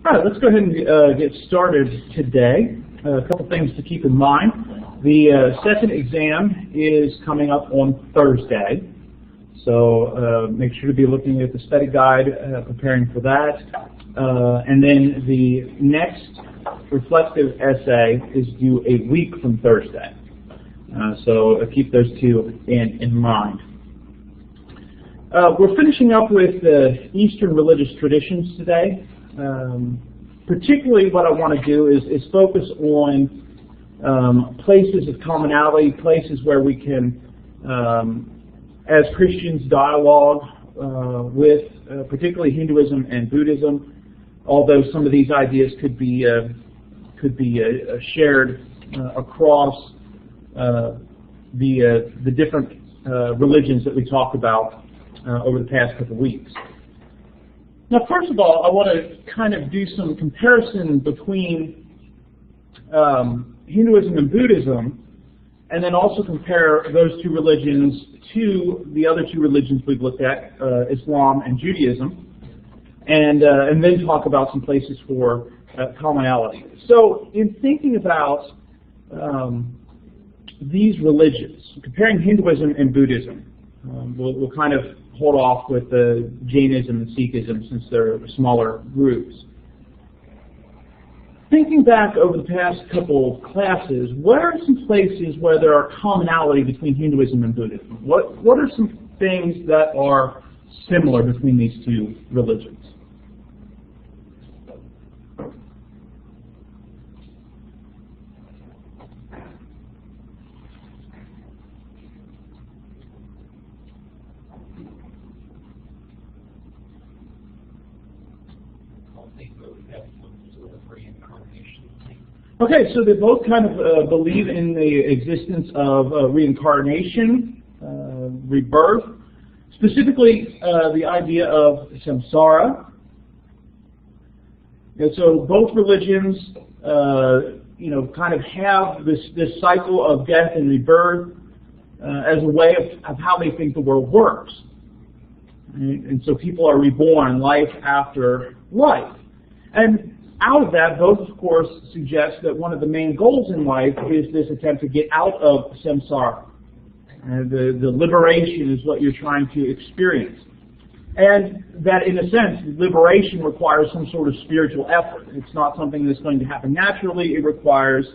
All right, let's go ahead and get started today. A couple things to keep in mind. The second exam is coming up on Thursday, so make sure to be looking at the study guide, preparing for that. And then the next reflective essay is due a week from Thursday. So keep those two in mind. We're finishing up with Eastern religious traditions today. Particularly what I want to do is focus on places of commonality, places where we can, as Christians, dialogue with particularly Hinduism and Buddhism, although some of these ideas could be shared across the different religions that we talked about over the past couple of weeks. Now, first of all, I want to kind of do some comparison between Hinduism and Buddhism, and then also compare those two religions to the other two religions we've looked at, Islam and Judaism, and then talk about some places for commonality. So, in thinking about these religions, comparing Hinduism and Buddhism, we'll kind of hold off with the Jainism and Sikhism since they're smaller groups. Thinking back over the past couple of classes, what are some places where there are commonality between Hinduism and Buddhism? What are some things that are similar between these two religions? Okay, so they both kind of believe in the existence of reincarnation, rebirth, specifically the idea of samsara. And so both religions, kind of have this cycle of death and rebirth as a way of how they think the world works. Right? And so people are reborn, life after life. And out of that, both, of course, suggest that one of the main goals in life is this attempt to get out of samsara. The liberation is what you're trying to experience. And that, in a sense, liberation requires some sort of spiritual effort. It's not something that's going to happen naturally. It requires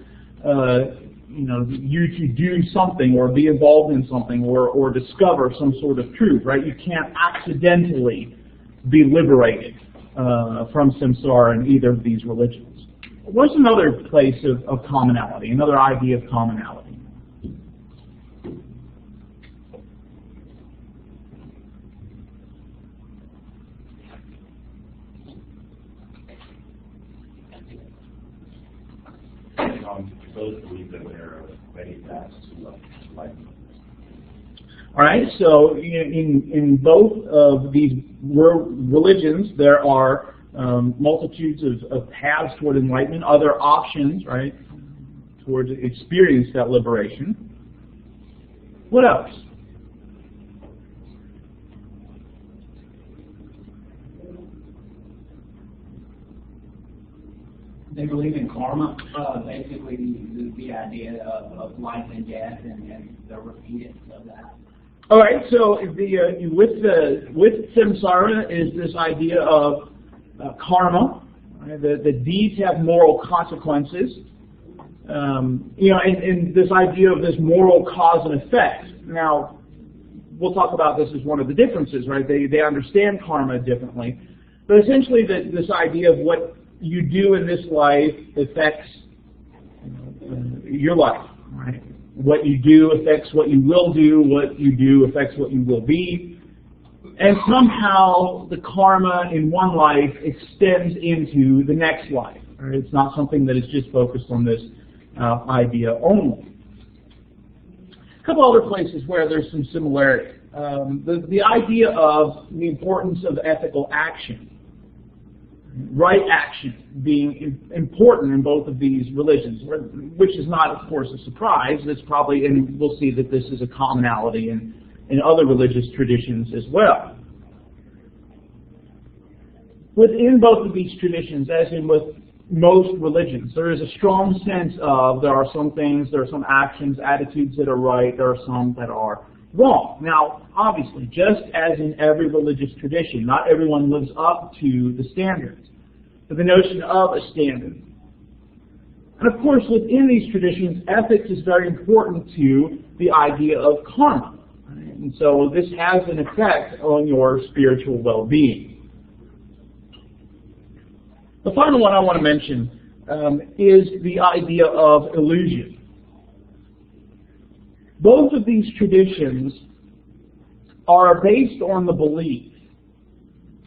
you to do something or be involved in something or discover some sort of truth, right? You can't accidentally be liberated from samsara in either of these religions. What's another place of commonality, another idea of commonality? Both believe that there are many paths to life. All right, so in both of these religions, there are multitudes of paths toward enlightenment, other options, right, towards experience that liberation. What else? They believe in karma, basically the idea of life and death and the repeat of that. All right, so with samsara is this idea of karma. Right? The deeds have moral consequences. And this idea of this moral cause and effect. Now, we'll talk about this as one of the differences, right? They understand karma differently, but essentially this idea of what you do in this life affects your life, right? What you do affects what you will do. What you do affects what you will be. And somehow the karma in one life extends into the next life. Right? It's not something that is just focused on this idea only. A couple other places where there's some similarity. The idea of the importance of ethical action. Right action being important in both of these religions, which is not, of course, a surprise. It's probably, and we'll see that this is a commonality in other religious traditions as well. within both of these traditions, as in with most religions, there is a strong sense of there are some things, there are some actions, attitudes that are right, there are some that are wrong. Now, obviously, just as in every religious tradition, not everyone lives up to the standards, but the notion of a standard. And of course, within these traditions, ethics is very important to the idea of karma. And so this has an effect on your spiritual well-being. The final one I want to mention is the idea of illusion. Both of these traditions are based on the belief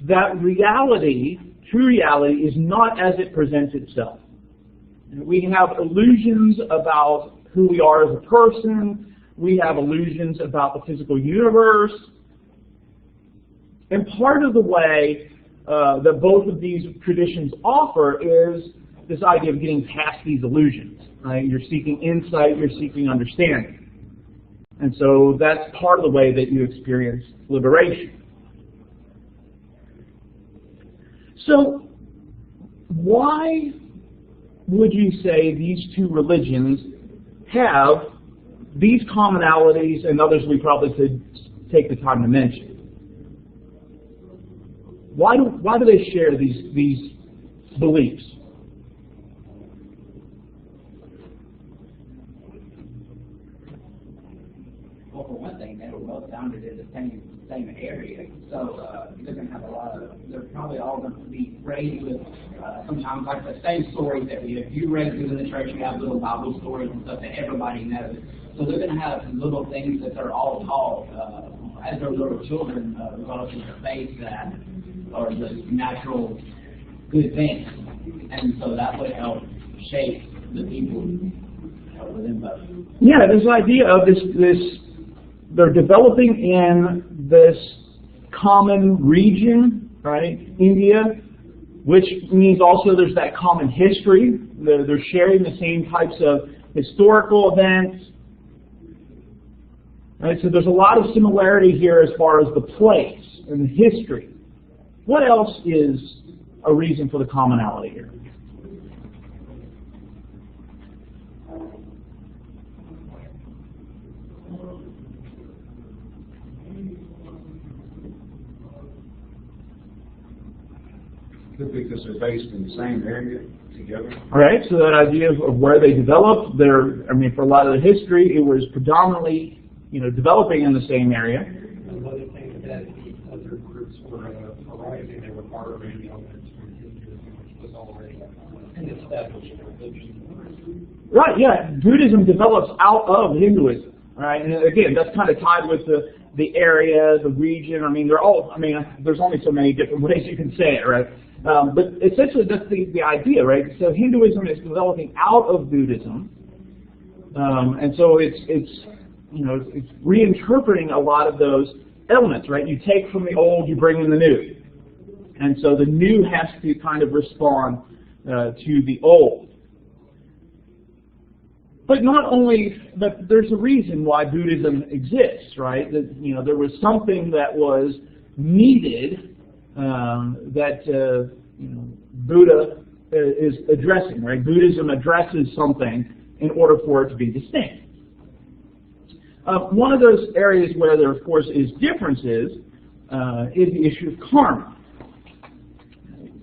that reality, true reality, is not as it presents itself. We have illusions about who we are as a person. We have illusions about the physical universe. And part of the way that both of these traditions offer is this idea of getting past these illusions. Right? You're seeking insight, you're seeking understanding. And so that's part of the way that you experience liberation. So why would you say these two religions have these commonalities and others we probably could take the time to mention? Why do they share these beliefs? Well, for one thing, they were both founded in the same area, so they're going to have they're probably all going to be raised with sometimes like the same stories that if you read through the church, you have little Bible stories and stuff that everybody knows. So they're going to have little things that they're all taught as their little children, regardless of the faith that or the natural good things. And so that would help shape the people within both. Yeah, this idea of this they're developing in this common region, right, India, which means also there's that common history. They're sharing the same types of historical events. Right, so there's a lot of similarity here as far as the place and the history. What else is a reason for the commonality here? Because they're based in the same area together. All right, so that idea of where they developed, for a lot of the history, it was predominantly, developing in the same area. Another thing that the other groups were arising, they were borrowing elements from Hinduism, which was already an established religion. Right, yeah. Buddhism develops out of Hinduism, right? And again, that's kind of tied with the area, the region. There's only so many different ways you can say it, right? But essentially, that's the idea, right? So Hinduism is developing out of Buddhism, and so it's reinterpreting a lot of those elements, right? You take from the old, you bring in the new, and so the new has to kind of respond to the old. But not only, but there's a reason why Buddhism exists, right? That there was something that was needed that Buddha is addressing, right? Buddhism addresses something in order for it to be distinct. One of those areas where there, of course, is differences is the issue of karma.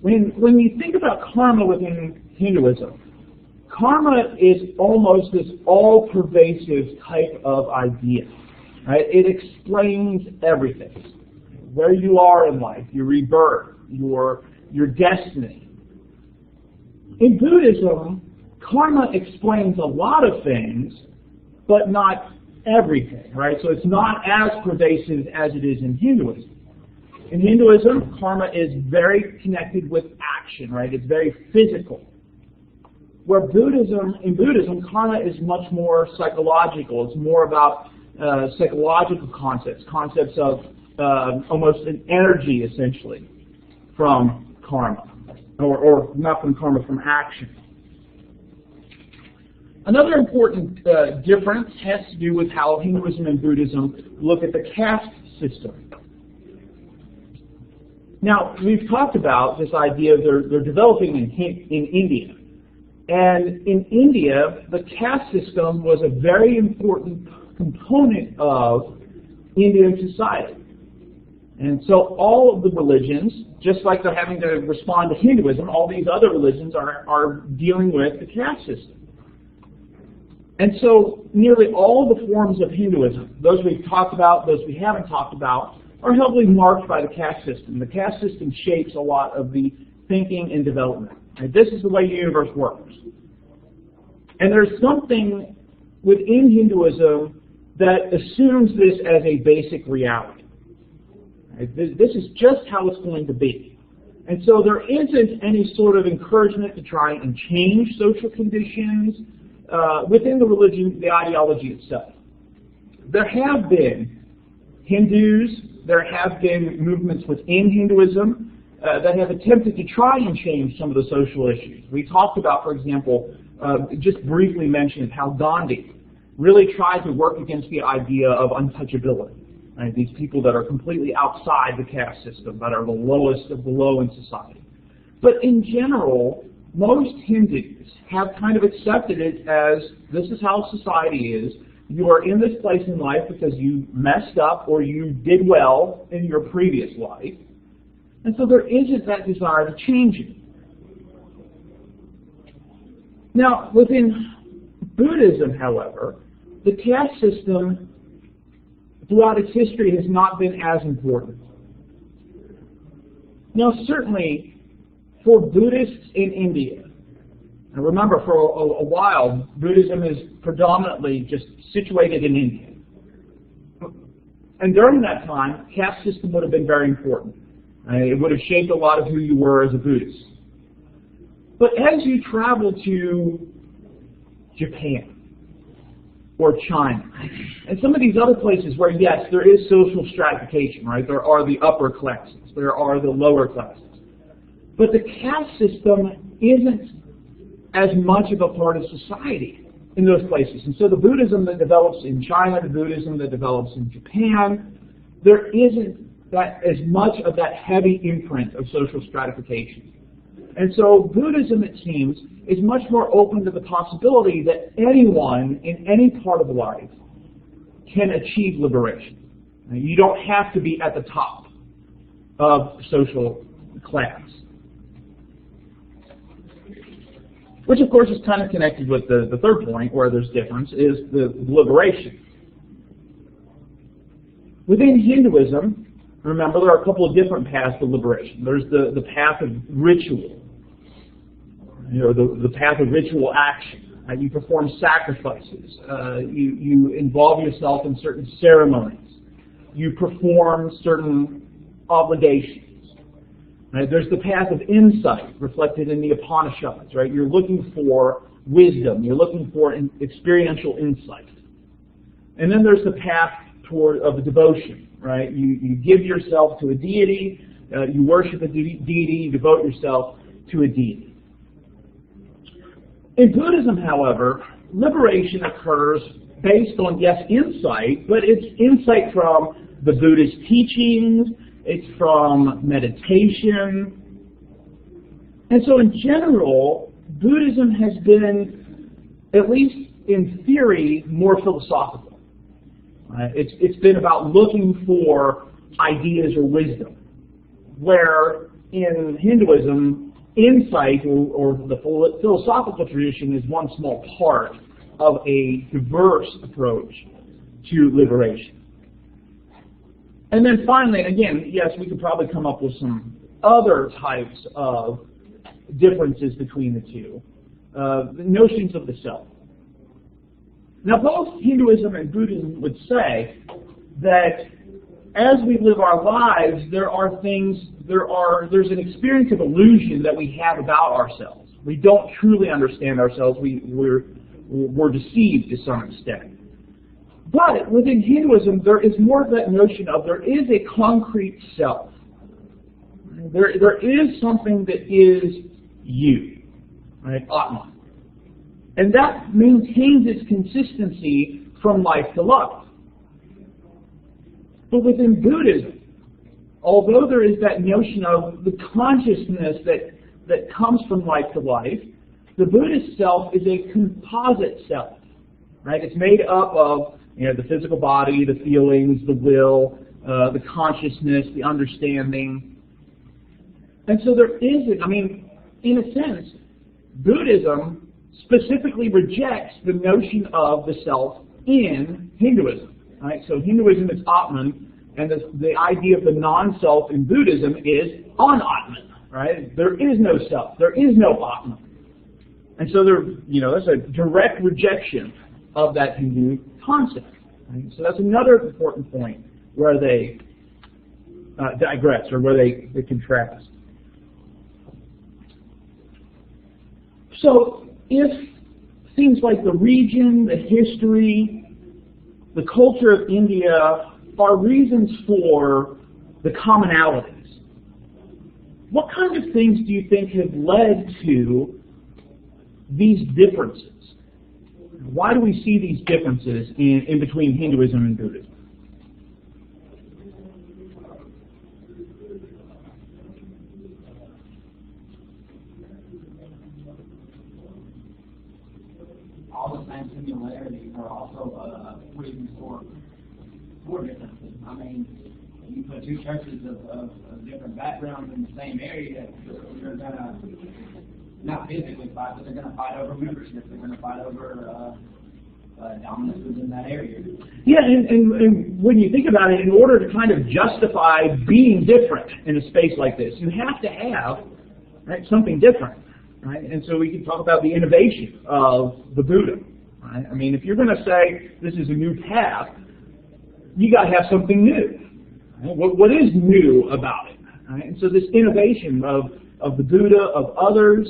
When you think about karma within Hinduism, karma is almost this all-pervasive type of idea. Right? It explains everything. Where you are in life, your rebirth, your destiny. In Buddhism, karma explains a lot of things, but not everything, right? So it's not as pervasive as it is in Hinduism. In Hinduism, karma is very connected with action, right? It's very physical. Where in Buddhism, karma is much more psychological. It's more about psychological concepts of almost an energy, essentially, from karma, or not from karma, from action. Another important difference has to do with how Hinduism and Buddhism look at the caste system. Now, we've talked about this idea they're developing in India. And in India, the caste system was a very important component of Indian society. And so all of the religions, just like they're having to respond to Hinduism, all these other religions are dealing with the caste system. And so nearly all the forms of Hinduism, those we've talked about, those we haven't talked about, are heavily marked by the caste system. The caste system shapes a lot of the thinking and development. And this is the way the universe works. And there's something within Hinduism that assumes this as a basic reality. This is just how it's going to be. And so there isn't any sort of encouragement to try and change social conditions within the religion, the ideology itself. There have been Hindus, there have been movements within Hinduism that have attempted to try and change some of the social issues. We talked about, for example, just briefly mentioned how Gandhi really tried to work against the idea of untouchability. Right? These people that are completely outside the caste system, that are the lowest of the low in society. But in general, most Hindus have kind of accepted it as this is how society is. You are in this place in life because you messed up or you did well in your previous life. And so there isn't that desire to change it. Now, within Buddhism, however, the caste system throughout its history has not been as important. Now, certainly for Buddhists in India, and remember for a while, Buddhism is predominantly just situated in India. And during that time, caste system would have been very important. It would have shaped a lot of who you were as a Buddhist. But as you travel to Japan, or China, and some of these other places where, yes, there is social stratification, right? There are the upper classes, there are the lower classes. But the caste system isn't as much of a part of society in those places. And so the Buddhism that develops in China, the Buddhism that develops in Japan, there isn't that as much of that heavy imprint of social stratification. And so Buddhism, it seems, is much more open to the possibility that anyone in any part of life can achieve liberation. You don't have to be at the top of social class. Which, of course, is kind of connected with the third point where there's difference, is the liberation. Within Hinduism, remember, there are a couple of different paths to liberation. There's the path of ritual, the path of ritual action. You perform sacrifices. You involve yourself in certain ceremonies. You perform certain obligations. Right? There's the path of insight reflected in the Upanishads. Right? You're looking for wisdom. You're looking for experiential insight. And then there's the path of devotion. Right? You give yourself to a deity. You worship a deity. You devote yourself to a deity. In Buddhism, however, liberation occurs based on, yes, insight, but it's insight from the Buddhist teachings, it's from meditation. And so in general, Buddhism has been, at least in theory, more philosophical. It's been about looking for ideas or wisdom, where in Hinduism, insight or the philosophical tradition is one small part of a diverse approach to liberation. And then finally, again, yes, we could probably come up with some other types of differences between the two. The notions of the self. Now, both Hinduism and Buddhism would say that as we live our lives, there's an experience of illusion that we have about ourselves. We don't truly understand ourselves. We're deceived to some extent. But within Hinduism, there is more of that notion of there is a concrete self. There is something that is you, right? Atman. And that maintains its consistency from life to life. But within Buddhism, although there is that notion of the consciousness that comes from life to life, the Buddhist self is a composite self, right? It's made up of the physical body, the feelings, the will, the consciousness, the understanding. And so there isn't, in a sense, Buddhism specifically rejects the notion of the self in Hinduism. Right? So Hinduism is Atman, and the idea of the non-self in Buddhism is an-Atman. Right? There is no self. There is no Atman. And so that's a direct rejection of that Hindu concept. Right? So that's another important point where they digress, or where they contrast. So if things like the region, the history, the culture of India are reasons for the commonalities, what kind of things do you think have led to these differences? Why do we see these differences in between Hinduism and Buddhism? All the same similarities are also reasons for differences. You put two churches of different backgrounds in the same area, they're going to not physically fight, but they're going to fight over membership. They're going to fight over dominance within that area. Yeah, and when you think about it, in order to kind of justify being different in a space like this, you have to have something different. Right? And so we can talk about the innovation of the Buddha. Right? If you're going to say this is a new path, you got to have something new. Right? What is new about it? Right? And so this innovation of the Buddha, of others,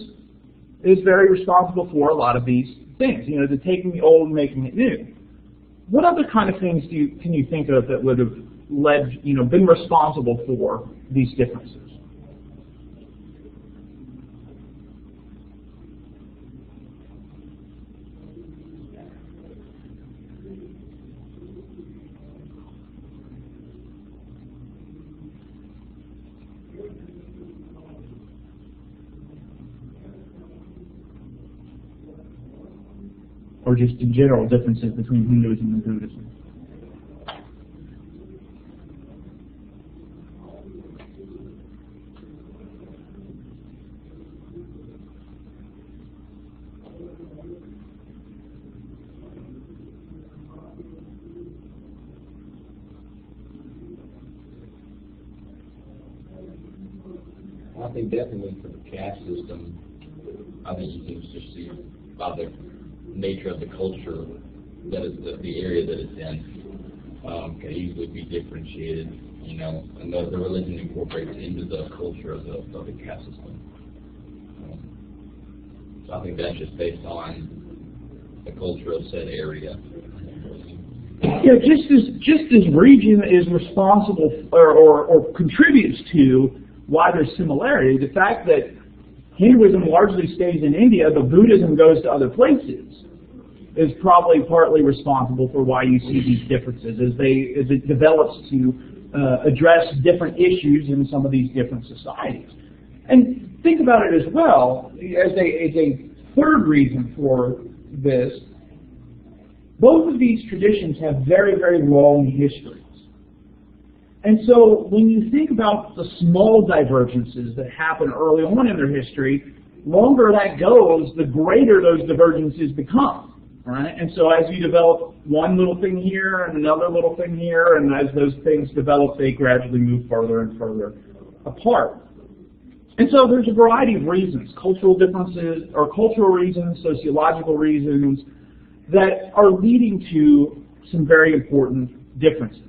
is very responsible for a lot of these things. The taking the old and making it new. What other kind of things can you think of that would have been responsible for these differences? Or just in general differences between Hinduism and Buddhism? I think definitely for the caste system, I think you can just see by the nature of the culture that is the area that it's in can easily be differentiated. And the religion incorporates into the culture of the caste system. So I think that's just based on the culture of said area. Yeah, just as region is responsible or contributes to why there's similarity, the fact that Hinduism largely stays in India, but Buddhism goes to other places, is probably partly responsible for why you see these differences as it develops to address different issues in some of these different societies. And think about it as well, as a third reason for this, both of these traditions have very, very long histories. And so when you think about the small divergences that happen early on in their history, longer that goes, the greater those divergences become. Right? And so as you develop one little thing here and another little thing here, and as those things develop, they gradually move further and further apart. And so there's a variety of reasons, cultural differences, or cultural reasons, sociological reasons, that are leading to some very important differences.